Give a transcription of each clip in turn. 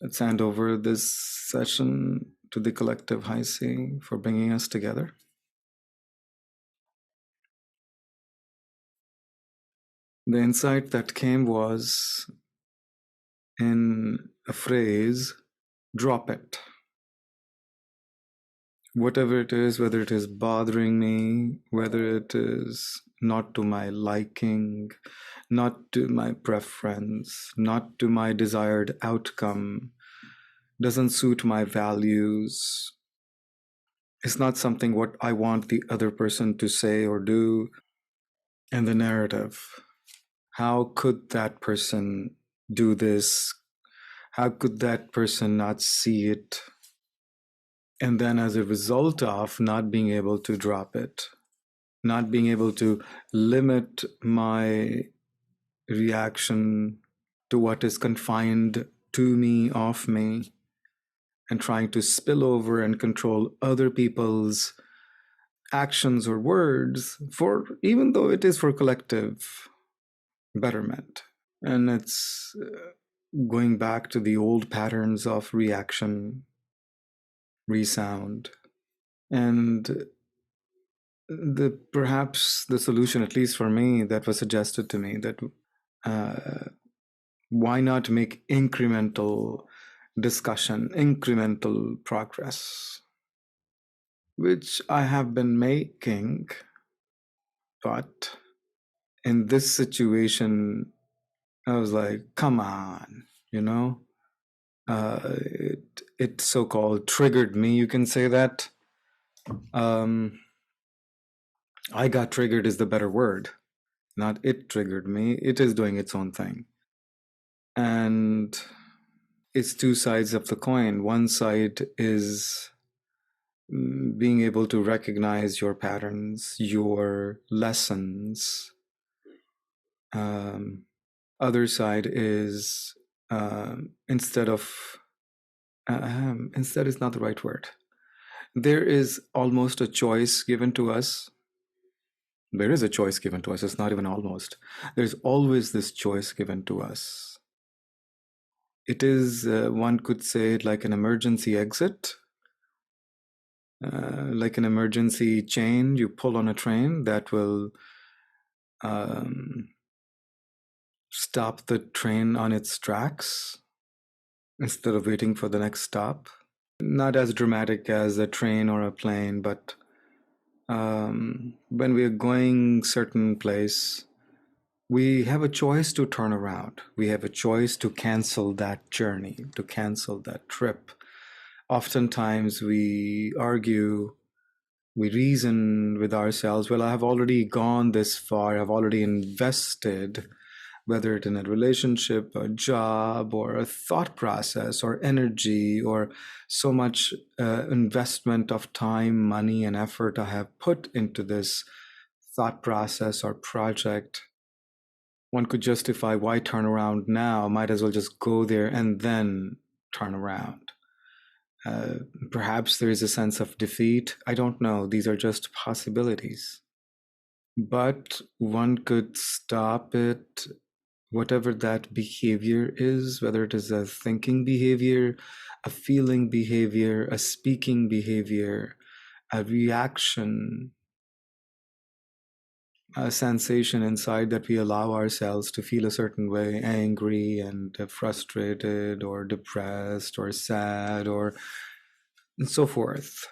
Let's hand over this session to the collective high C for bringing us together. The insight that came was in a phrase, drop it. Whatever it is, whether it is bothering me, whether it is not to my liking, not to my preference, not to my desired outcome, doesn't suit my values, it's not something what I want the other person to say or do. And the narrative, how could that person do this? How could that person not see it? And then as a result of not being able to drop it, not being able to limit my reaction to what is confined to me, of me, and trying to spill over and control other people's actions or words, for even though it is for collective betterment. And it's going back to the old patterns of reaction, resound, and perhaps the solution, at least for me, that was suggested to me, that why not make incremental discussion, incremental progress, which I have been making, but in this situation, I was like, come on, you know, it so-called triggered me. You can say that. I got triggered is the better word, not it triggered me. It is doing its own thing. And it's two sides of the coin. One side is being able to recognize your patterns, your lessons. Other side is instead is not the right word. There is almost a choice given to us. There is a choice given to us. It's not even almost. There's always this choice given to us. It is, one could say it like an emergency exit, like an emergency chain you pull on a train that will stop the train on its tracks instead of waiting for the next stop. Not as dramatic as a train or a plane, but when we are going certain place, we have a choice to turn around. We have a choice to cancel that journey, to cancel that trip. Oftentimes we argue, we reason with ourselves, well, I have already gone this far, I've already invested, whether it's in a relationship, a job, or a thought process, or energy, or so much investment of time, money, and effort I have put into this thought process or project. One could justify why turn around now, might as well just go there and then turn around. Perhaps there is a sense of defeat. I don't know. These are just possibilities. But one could stop it, whatever that behavior is, whether it is a thinking behavior, a feeling behavior, a speaking behavior, a reaction, a sensation inside that we allow ourselves to feel a certain way, angry and frustrated or depressed or sad or and so forth.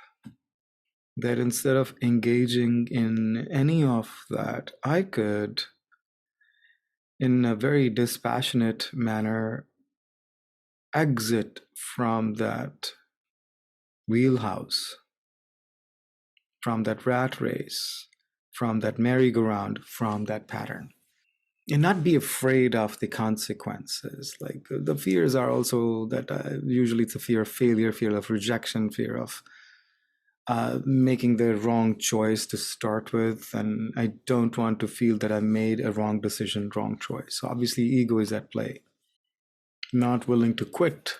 That instead of engaging in any of that, I could, in a very dispassionate manner, exit from that wheelhouse, from that rat race, from that merry-go-round, from that pattern. And not be afraid of the consequences. Like the fears are also that usually it's a fear of failure, fear of rejection, fear of making the wrong choice to start with. And I don't want to feel that I made a wrong decision, wrong choice. So obviously ego is at play. Not willing to quit.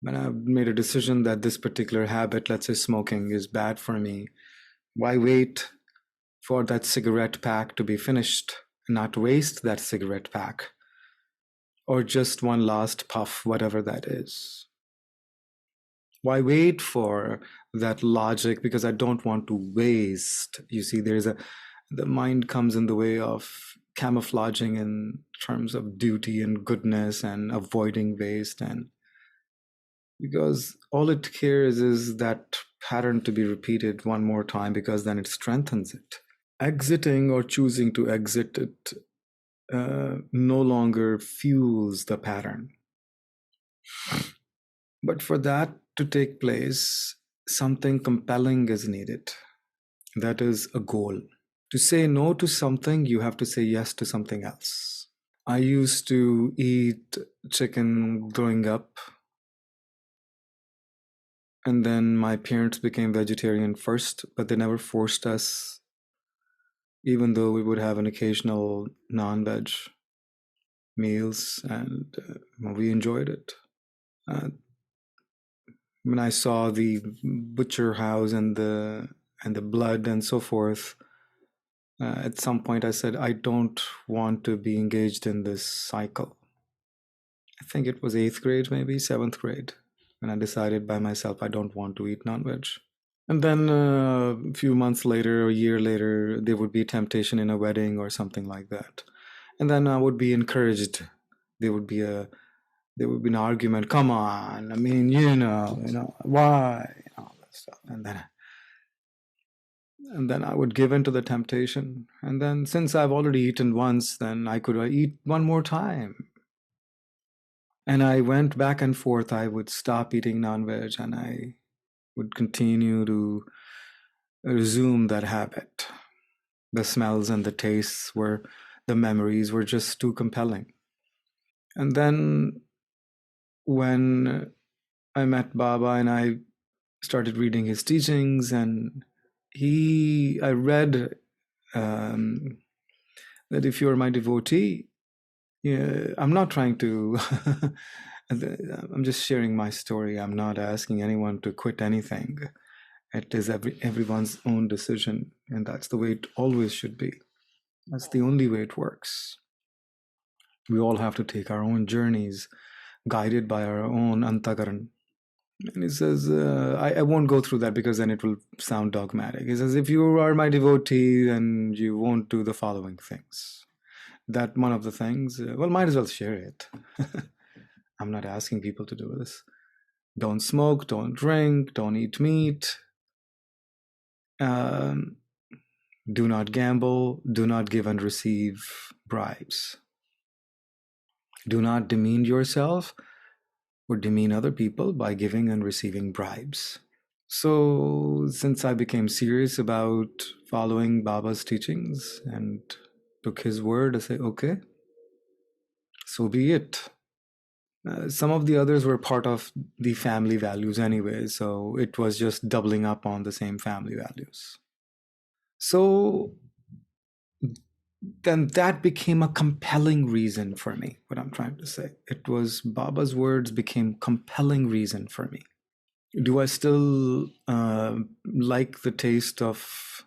When I've made a decision that this particular habit, let's say smoking, is bad for me, why wait for that cigarette pack to be finished and not waste that cigarette pack? or just one last puff, whatever that is. Why wait for that logic? Because I don't want to waste. You see, the mind comes in the way of camouflaging in terms of duty and goodness and avoiding waste. And because all it cares is that pattern to be repeated one more time, because then it strengthens it. Exiting or choosing to exit it no longer fuels the pattern. But for that to take place, something compelling is needed. That is a goal. To say no to something, you have to say yes to something else. I used to eat chicken growing up, and then my parents became vegetarian first, but they never forced us, even though we would have an occasional non veg meals, and we enjoyed it. Uh, when I saw the butcher house and the blood and so forth, at some point I said, I don't want to be engaged in this cycle. I think it was eighth grade, maybe seventh grade, when I decided by myself I don't want to eat non-veg. And then a few months later, a year later, there would be temptation in a wedding or something like that, and then I would be encouraged. There would be a there would be an argument. Come on, I mean, why, all that stuff, and then I would give in to the temptation. And then, since I've already eaten once, then I could eat one more time. And I went back and forth. I would stop eating non-veg, and I would continue to resume that habit. The smells and the tastes were, the memories were just too compelling. And then when I met Baba and I started reading his teachings, and I read um, that if you're my devotee, yeah, I'm not trying to, I'm just sharing my story. I'm not asking anyone to quit anything. It is everyone's own decision, and that's the way it always should be. That's the only way it works. We all have to take our own journeys, guided by our own antagaran. And he says, I won't go through that because then it will sound dogmatic. He says, if you are my devotee, then you won't do the following things. That one of the things, well, might as well share it. I'm not asking people to do this. Don't smoke, don't drink, don't eat meat. Um, do not gamble, do not give and receive bribes. Do not demean yourself or demean other people by giving and receiving bribes. So, since I became serious about following Baba's teachings and took his word, I say, okay, so be it. Some of the others were part of the family values anyway, so it was just doubling up on the same family values. So then that became a compelling reason for me, what I'm trying to say. It was Baba's words became compelling reason for me. Do I still like the taste of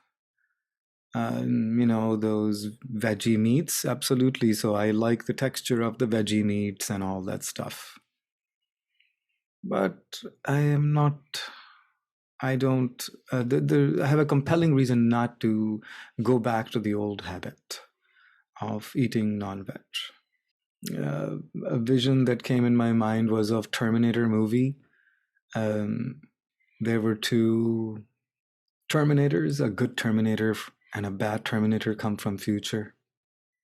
those veggie meats? Absolutely. So I like the texture of the veggie meats and all that stuff. But I don't, I have a compelling reason not to go back to the old habit of eating non-veg. A vision that came in my mind was of Terminator movie. Um, there were two Terminators, a good Terminator and a bad Terminator come from future.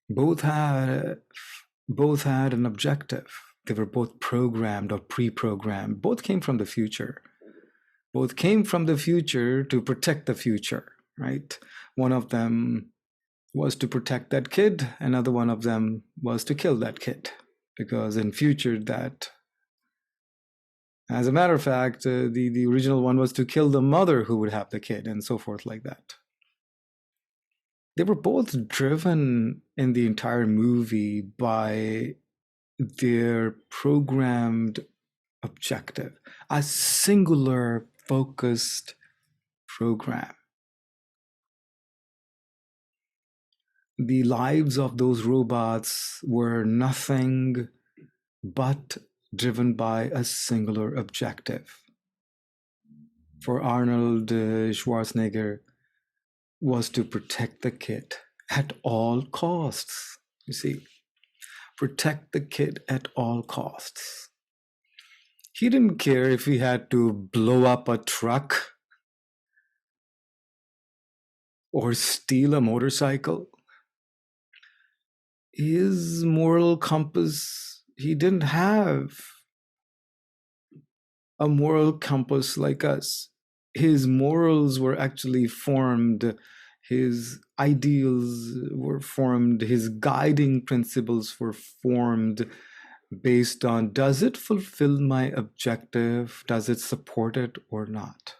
Both had both had an objective. They were both programmed or pre-programmed. Both came from the future. Both came from the future to protect the future, right? One of them was to protect that kid. Another one of them was to kill that kid. Because in future that, as a matter of fact, the original one was to kill the mother who would have the kid and so forth like that. They were both driven in the entire movie by their programmed objective, a singular focused program. The lives of those robots were nothing but driven by a singular objective. For Arnold Schwarzenegger, was to protect the kid at all costs. You see, protect the kid at all costs. He didn't care if he had to blow up a truck or steal a motorcycle. His moral compass, he didn't have a moral compass like us. His morals were actually formed, his ideals were formed, his guiding principles were formed based on, does it fulfill my objective? Does it support it or not?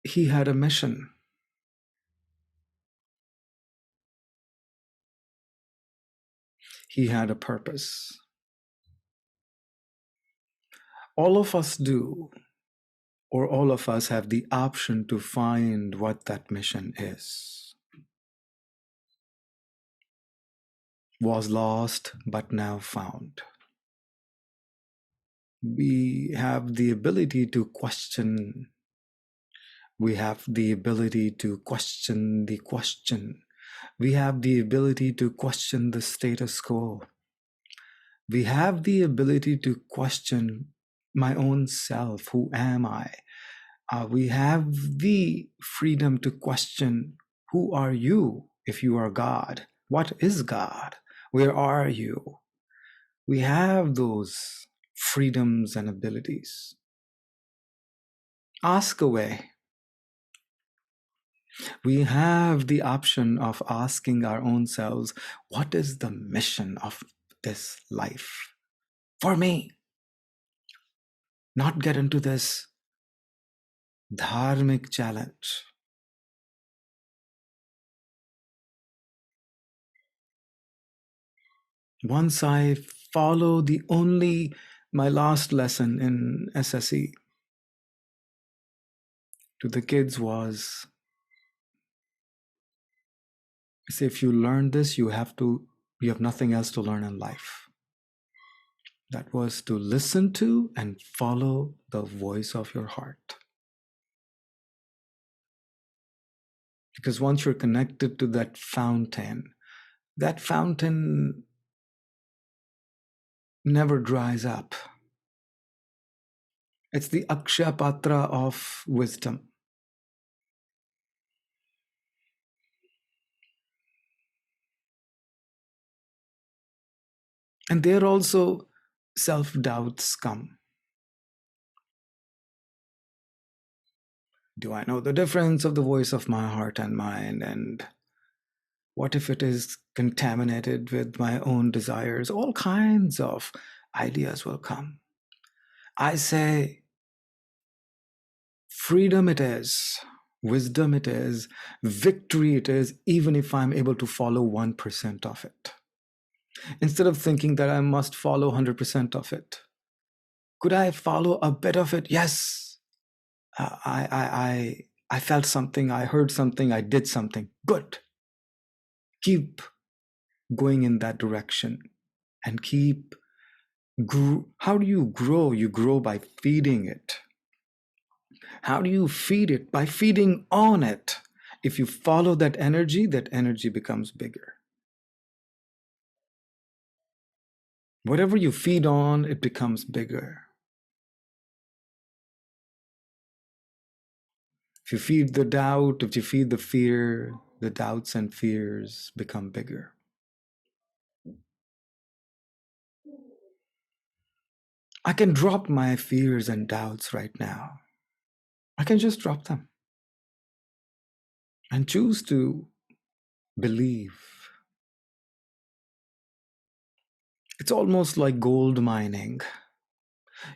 He had a mission. He had a purpose. All of us do, or all of us have the option to find what that mission is. Was lost, but now found. We have the ability to question. We have the ability to question the question. We have the ability to question the status quo. We have the ability to question my own self. Who am I? We have the freedom to question, who are you if you are God? What is God? Where are you? We have those freedoms and abilities. Ask away. We have the option of asking our own selves, what is the mission of this life for me? Not get into this dharmic challenge. Once I follow my last lesson in SSE to the kids was, I say, if you learn this, you have nothing else to learn in life. That was to listen to and follow the voice of your heart. Because once you're connected to that fountain never dries up. It's the Akshaya Patra of wisdom. And there also self-doubts come. Do I know the difference of the voice of my heart and mind? And what if it is contaminated with my own desires? All kinds of ideas will come. I say, freedom it is, wisdom it is, victory it is, even if I'm able to follow 1% of it. Instead of thinking that I must follow 100% of it. Could I follow a bit of it? Yes. I felt something, I heard something, I did something. Good. Keep going in that direction and how do you grow? You grow by feeding it. How do you feed it? By feeding on it. If you follow that energy becomes bigger. Whatever you feed on, it becomes bigger. If you feed the doubt, if you feed the fear, the doubts and fears become bigger. I can drop my fears and doubts right now. I can just drop them and choose to believe. It's almost like gold mining.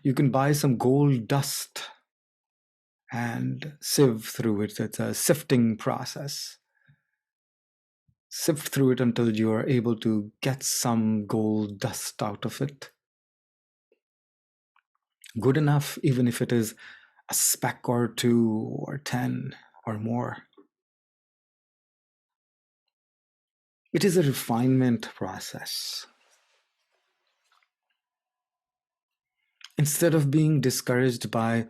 You can buy some gold dust and sieve through it. It's a sifting process. Sift through it until you are able to get some gold dust out of it. Good enough, even if it is a speck or 2 or 10 or more. It is a refinement process. Instead of being discouraged by,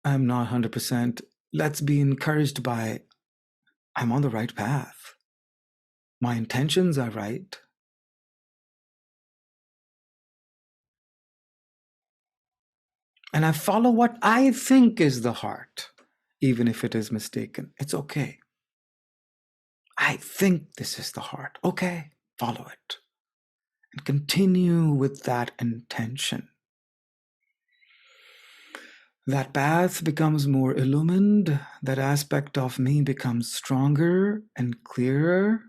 I'm not 100%, let's be encouraged by, I'm on the right path. My intentions are right. And I follow what I think is the heart, even if it is mistaken. It's okay. I think this is the heart. Okay, follow it. And continue with that intention. That path becomes more illumined. That aspect of me becomes stronger and clearer.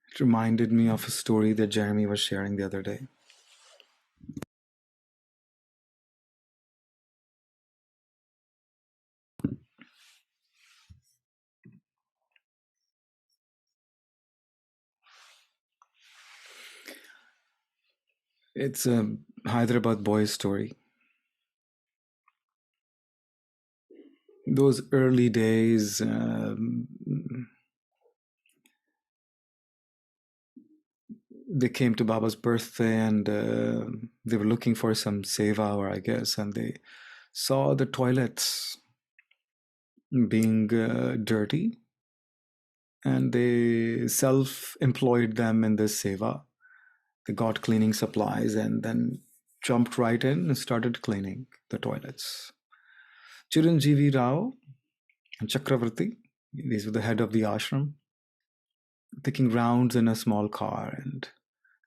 It reminded me of a story that Jeremy was sharing the other day. It's a Hyderabad boy's story. Those early days, they came to Baba's birthday and they were looking for some seva hour, I guess, and they saw the toilets being dirty, and they self-employed them in this seva. They got cleaning supplies and then jumped right in and started cleaning the toilets. Chiranjeevi Rao and Chakravarti, these were the head of the ashram, taking rounds in a small car and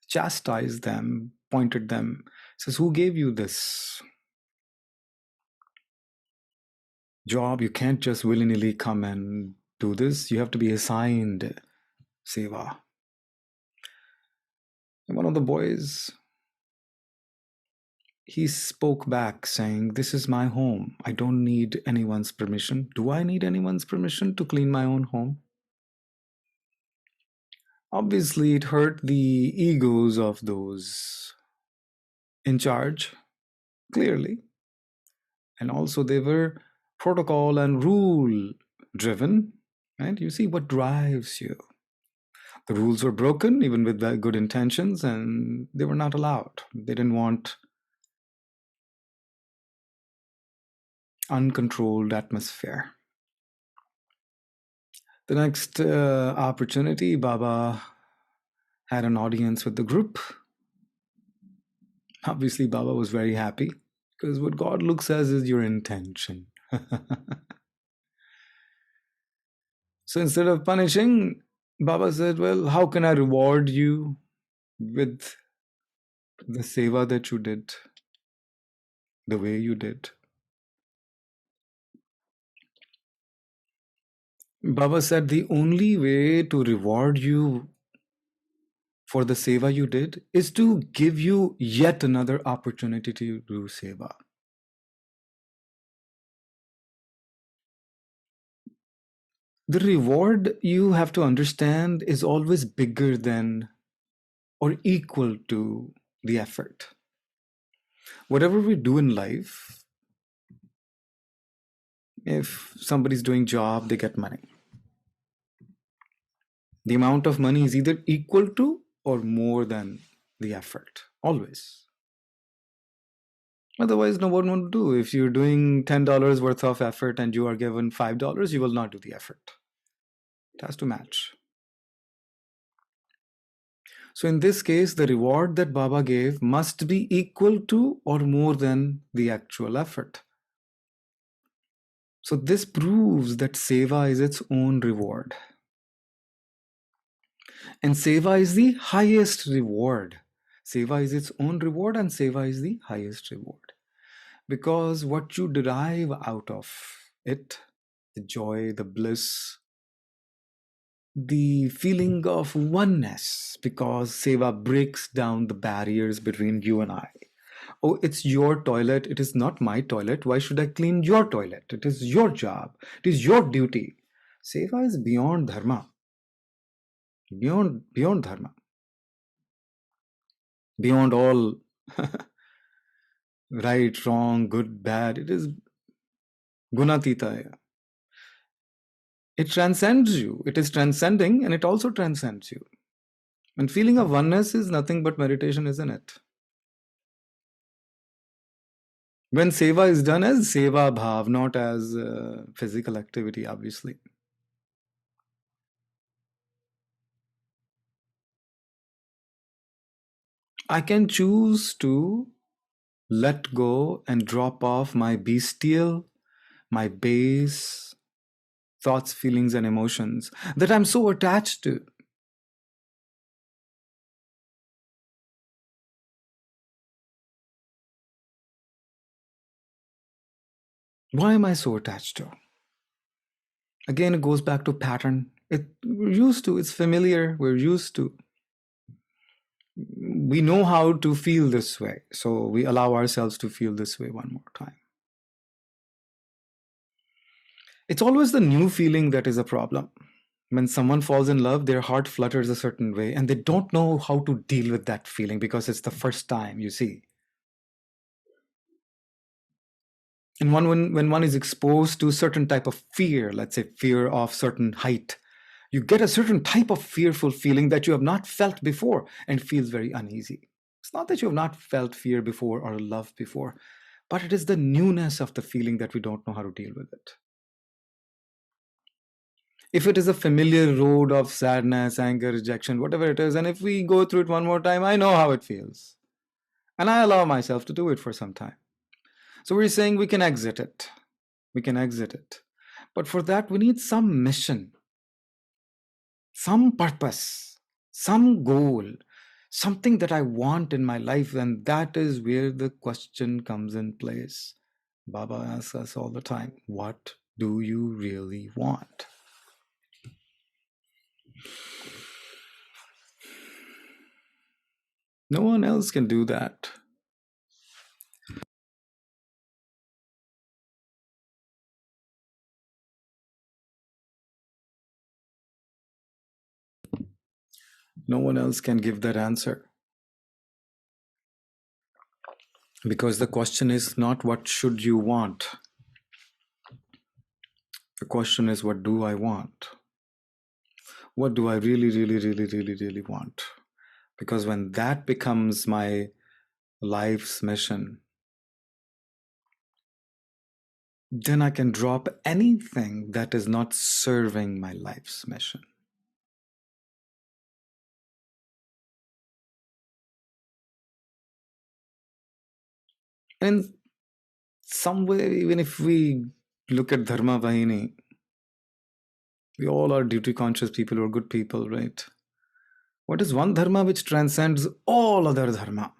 chastised them, pointed them, says, who gave you this job? You can't just willy-nilly come and do this. You have to be assigned seva. And one of the boys, he spoke back saying, this is my home. I don't need anyone's permission. Do I need anyone's permission to clean my own home? Obviously, it hurt the egos of those in charge, clearly. And also, they were protocol and rule driven. Right? You see what drives you. The rules were broken, even with good intentions, and they were not allowed. They didn't want uncontrolled atmosphere. The next opportunity, Baba had an audience with the group. Obviously, Baba was very happy because what God looks at is your intention. So instead of punishing, Baba said, well, how can I reward you with the seva that you did, the way you did? Baba said, the only way to reward you for the seva you did is to give you yet another opportunity to do seva. The reward, you have to understand, is always bigger than or equal to the effort. Whatever we do in life, if somebody's doing job, they get money. The amount of money is either equal to or more than the effort, always. Otherwise, no one will do. If you're doing $10 worth of effort and you are given $5, you will not do the effort. It has to match. So in this case, the reward that Baba gave must be equal to or more than the actual effort. So this proves that seva is its own reward. And seva is the highest reward. Seva is its own reward, and seva is the highest reward. Because what you derive out of it, the joy, the bliss, the feeling of oneness, because seva breaks down the barriers between you and I. Oh, it's your toilet. It is not my toilet. Why should I clean your toilet? It is your job. It is your duty. Seva is beyond dharma, beyond dharma, beyond all right, wrong, good, bad. It is gunatita. It transcends you. It is transcending and it also transcends you. And feeling of oneness is nothing but meditation, isn't it? When seva is done as seva bhav, not as physical activity, obviously. I can choose to let go and drop off my bestial, my base thoughts, feelings, and emotions that I'm so attached to. Why am I so attached to? Again, it goes back to pattern. We're used to, it's familiar, we're used to. We know how to feel this way, so we allow ourselves to feel this way one more time. It's always the new feeling that is a problem. When someone falls in love, their heart flutters a certain way and they don't know how to deal with that feeling because it's the first time, you see. And when one is exposed to a certain type of fear, let's say fear of certain height, you get a certain type of fearful feeling that you have not felt before and feels very uneasy. It's not that you have not felt fear before or love before, but it is the newness of the feeling that we don't know how to deal with it. If it is a familiar road of sadness, anger, rejection, whatever it is, and if we go through it one more time, I know how it feels. And I allow myself to do it for some time. So we're saying we can exit it. We can exit it. But for that, we need some mission, some purpose, some goal, something that I want in my life. And that is where the question comes in place. Baba asks us all the time, what do you really want? No one else can do that. No one else can give that answer. Because the question is not what should you want? The question is, what do I want? What do I really, really, really, really, really want? Because when that becomes my life's mission, then I can drop anything that is not serving my life's mission. And in some way, even if we look at Dharma Vahini, we all are duty conscious people or good people, right? What is one dharma which transcends all other dharma?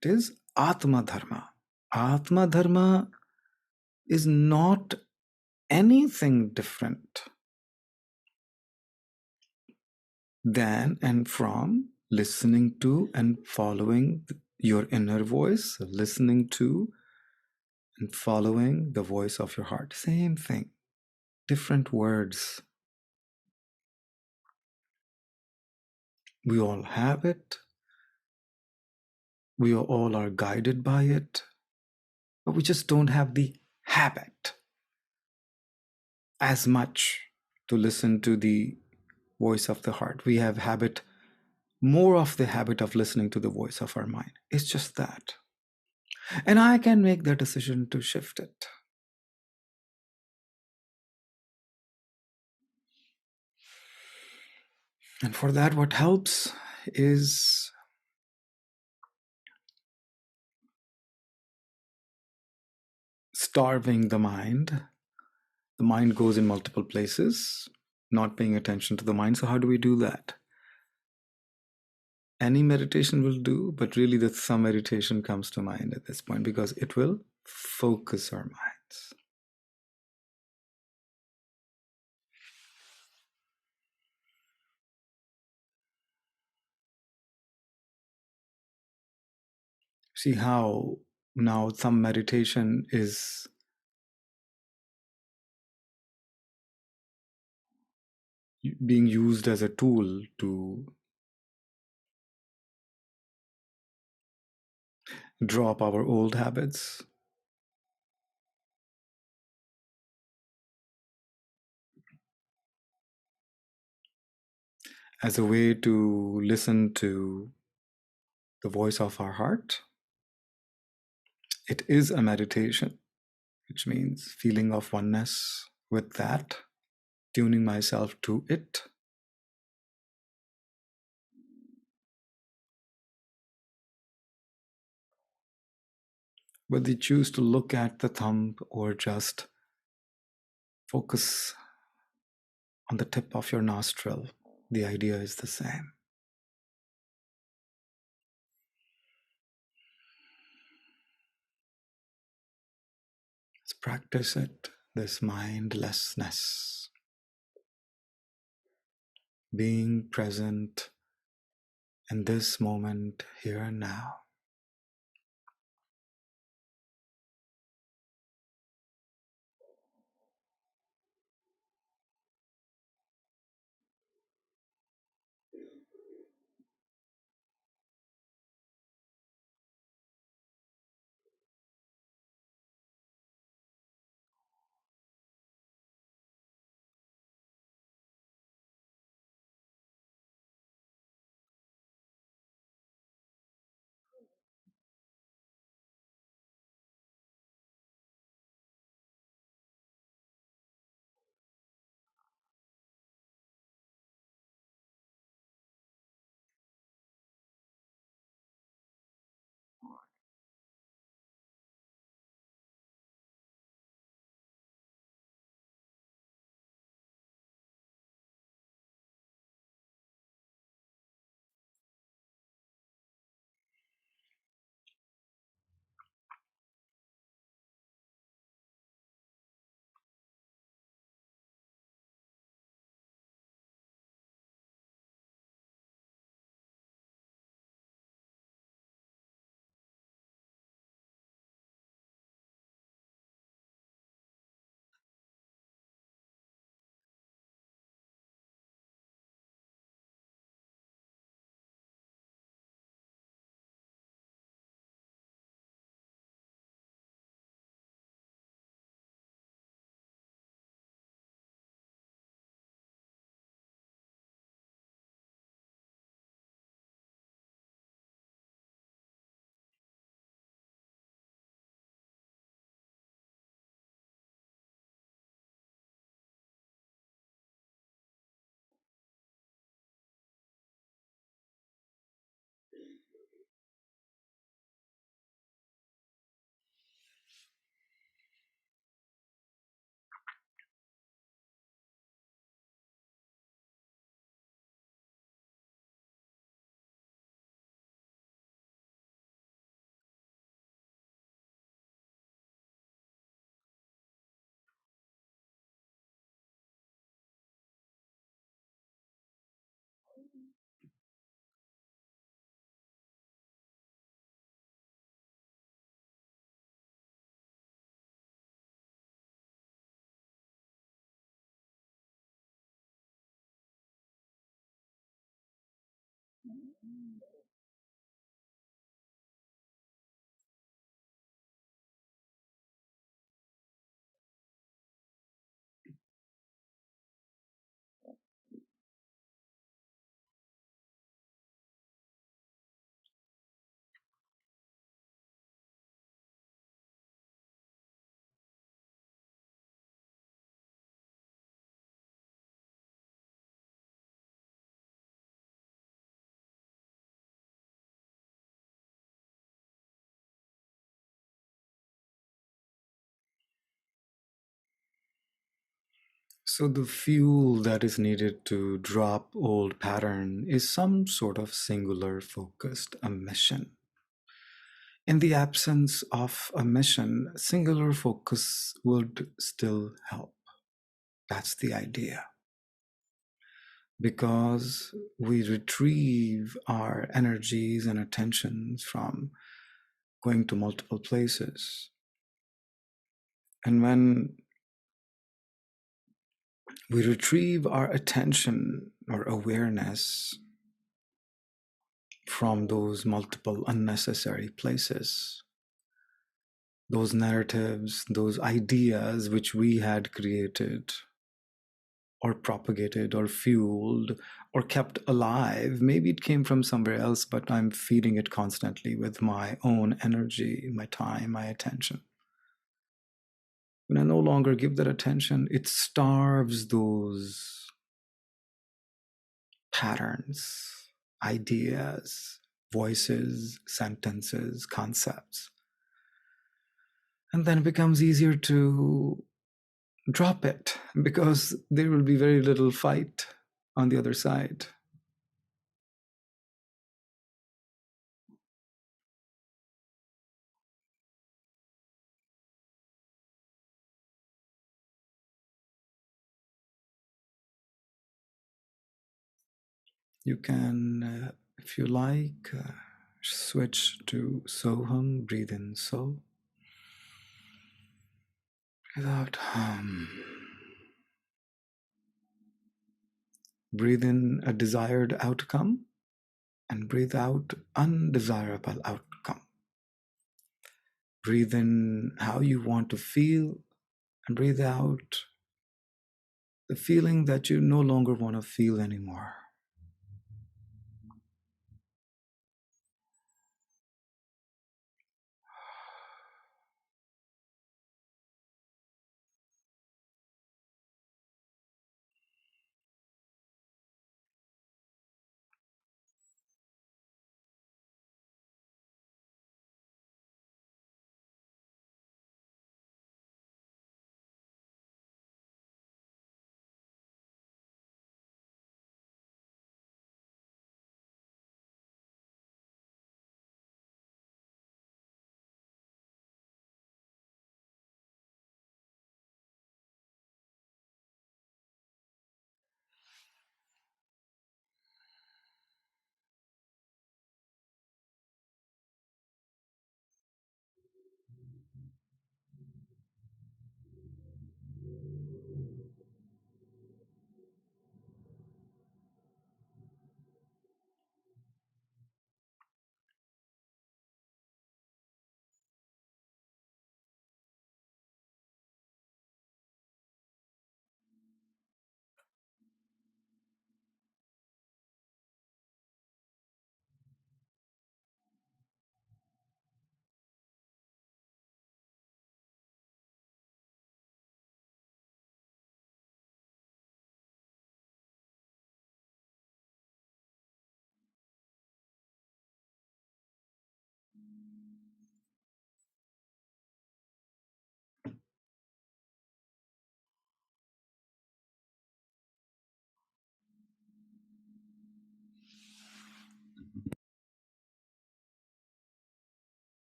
It is Atma Dharma. Atma Dharma is not anything different than and from listening to and following your inner voice, listening to and following the voice of your heart. Same thing, different words. We all have it. We all are guided by it, but we just don't have the habit as much to listen to the voice of the heart. We have more of the habit of listening to the voice of our mind. It's just that. And I can make the decision to shift it. And for that, what helps is starving the mind. The mind goes in multiple places, not paying attention to the mind. So, how do we do that? Any meditation will do, but really, the some meditation comes to mind at this point because it will focus our minds. See how now some meditation is being used as a tool to drop our old habits, as a way to listen to the voice of our heart. It is a meditation, which means feeling of oneness with that, tuning myself to it. Whether you choose to look at the thumb or just focus on the tip of your nostril, the idea is the same. Let's practice it, this mindlessness, being present in this moment, here and now. So, the fuel that is needed to drop old pattern is some sort of singular focused a mission. In the absence of a mission, singular focus would still help. That's the idea. Because we retrieve our energies and attentions from going to multiple places. And when we retrieve our attention or awareness from those multiple unnecessary places, those narratives, those ideas which we had created or propagated or fueled or kept alive. Maybe it came from somewhere else, but I'm feeding it constantly with my own energy, my time, my attention. When I no longer give that attention, it starves those patterns, ideas, voices, sentences, concepts. And then it becomes easier to drop it because there will be very little fight on the other side. You can, if you like, switch to Soham, breathe in So, breathe out Hum. Breathe in a desired outcome and breathe out undesirable outcome. Breathe in how you want to feel and breathe out the feeling that you no longer want to feel anymore.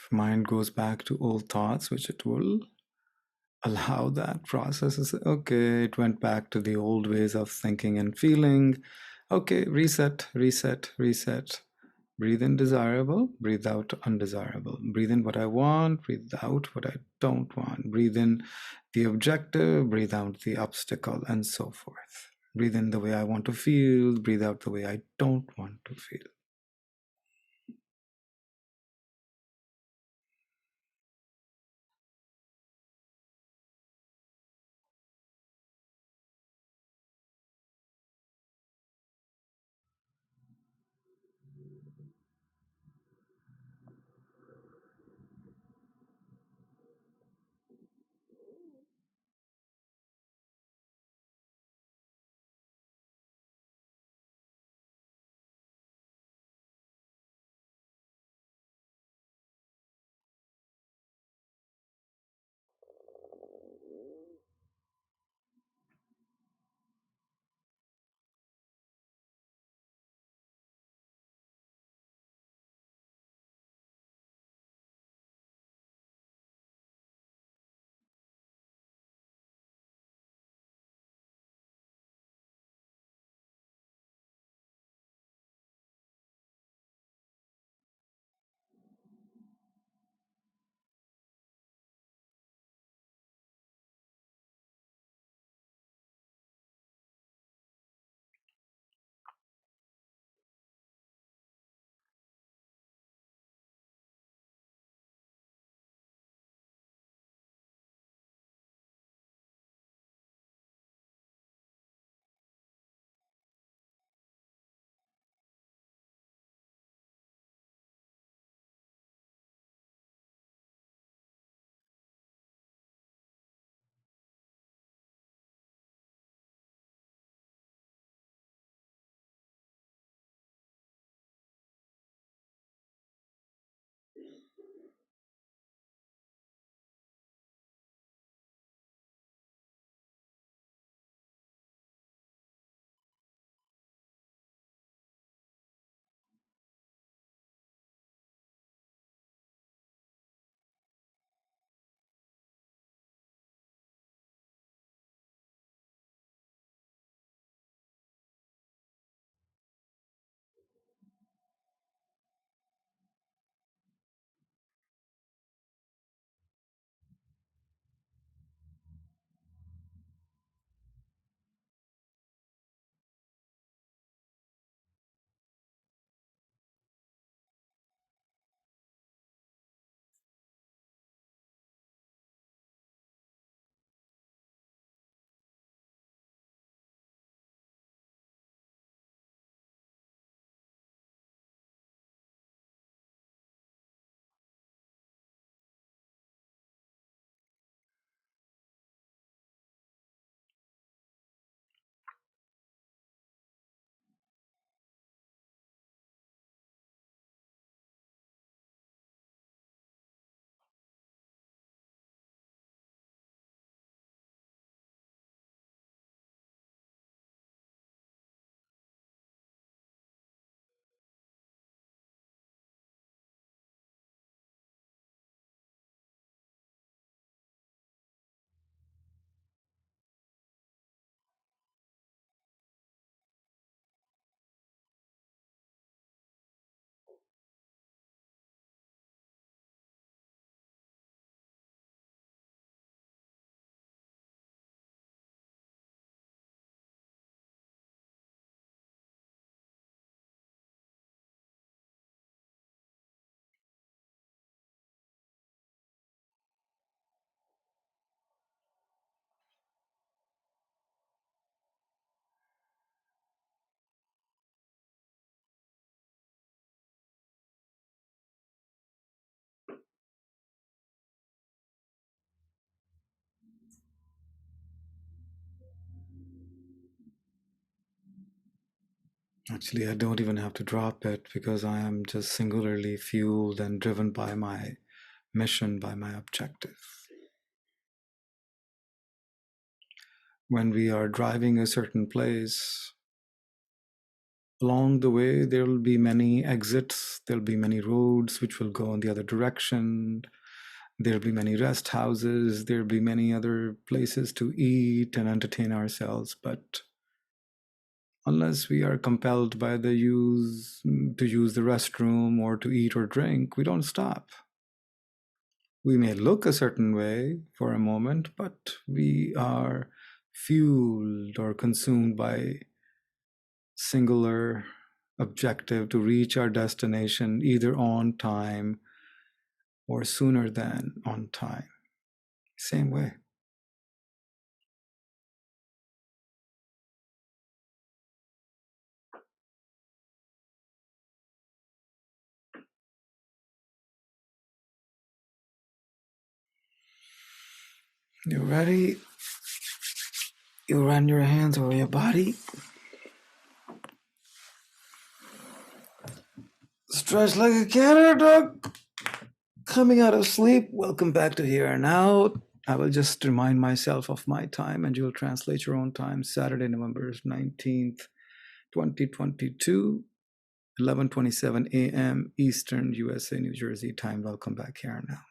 If mind goes back to old thoughts, which it will, allow that process. Is okay, it went back to the old ways of thinking and feeling. Okay, reset, reset, reset. Breathe in desirable, breathe out undesirable. Breathe in what I want, breathe out what I don't want. Breathe in the objective, breathe out the obstacle, and so forth. Breathe in the way I want to feel, breathe out the way I don't want to feel. Actually, I don't even have to drop it because I am just singularly fueled and driven by my mission, by my objective. When we are driving a certain place, Along the way, there will be many exits, there'll be many roads which will go in the other direction. There'll be many rest houses, there'll be many other places to eat and entertain ourselves. But unless we are compelled by the to use the restroom or to eat or drink, we don't stop. We may look a certain way for a moment, but we are fueled or consumed by singular objective to reach our destination either on time or sooner than on time. Same way. You ready? You run your hands over your body. Stretch like a cat dog. Coming out of sleep. Welcome back to Here and Now. I will just remind myself of my time and you'll translate your own time. Saturday, November 19th, 2022, 11:27 a.m. Eastern, USA, New Jersey time. Welcome back Here and Now.